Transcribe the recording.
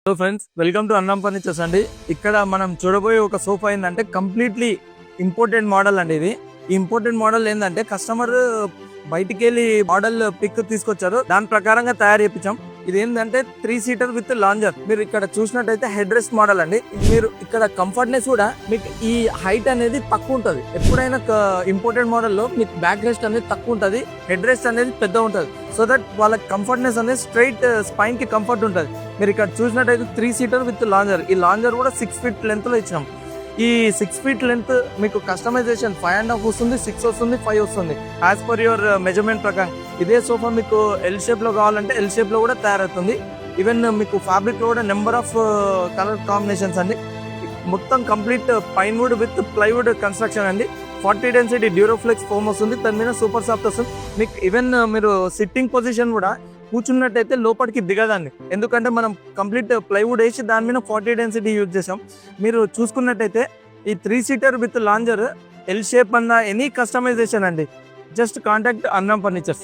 Hello friends, welcome to అన్నం furnitures అండి. ఇక్కడ మనం చూడబోయే ఒక సోఫా ఏంటంటే కంప్లీట్లీ ఇంపోర్టెడ్ మోడల్ అండి. ఇది ఇంపోర్టెడ్ మోడల్ ఏంటంటే కస్టమర్ బయటికి వెళ్ళి మోడల్ పిక్ తీసుకొచ్చారు, దాని ప్రకారంగా తయారు చేయించాం. ఇది ఏంటంటే 3 సీటర్ విత్ లాంజర్. మీరు ఇక్కడ చూసినట్టయితే హెడ్ రెస్ట్ మోడల్ అండి. మీరు ఇక్కడ కంఫర్ట్నెస్ కూడా మీకు ఈ హైట్ అనేది తక్కువ ఉంటుంది. ఎప్పుడైనా ఇంపోర్టెడ్ మోడల్లో మీకు బ్యాక్ రెస్ట్ అనేది తక్కువ ఉంటుంది, హెడ్ రెస్ట్ అనేది పెద్ద ఉంటుంది. సో దట్ వాళ్ళ కంఫర్ట్నెస్ అనేది స్ట్రైట్ స్పైన్ కి కంఫర్ట్ ఉంటుంది. మీరు ఇక్కడ చూసినట్టయితే 3 సీటర్ విత్ లాంజర్. ఈ లాంజర్ కూడా 6 ఫీట్ లెంత్ లో ఇచ్చినాం. ఈ 6 ఫీట్ లెంత్ మీకు కస్టమైజేషన్ 5.5 వస్తుంది, 6 వస్తుంది, 5 వస్తుంది యాజ్ పర్ యువర్ మెజర్మెంట్ ప్రకారం. ఇదే సోఫా మీకు ఎల్ షేప్ లో కావాలంటే ఎల్ షేప్ లో కూడా తయారవుతుంది. ఈవెన్ మీకు ఫ్యాబ్రిక్ లో కూడా నెంబర్ ఆఫ్ కలర్ కాంబినేషన్స్ అండి. మొత్తం complete pine wood with plywood construction అండి. 40 డెన్సిటీ డ్యూరోఫ్లెక్స్ ఫోమ్ వస్తుంది, దాని మీద సూపర్ సాఫ్ట్ వస్తుంది. మీకు ఈవెన్ మీరు సిట్టింగ్ పొజిషన్ కూడా కూర్చున్నట్టయితే లోపలికి దిగదండి, ఎందుకంటే మనం కంప్లీట్ ప్లైవుడ్ వేసి దాని మీద 40 డెన్సిటీ యూజ్ చేసాం. మీరు చూసుకున్నట్టయితే ఈ 3 seater with lounger L shape అన్న ఎనీ కస్టమైజేషన్ అండి. జస్ట్ కాంటాక్ట్ అన్నం ఫర్నిచర్స్.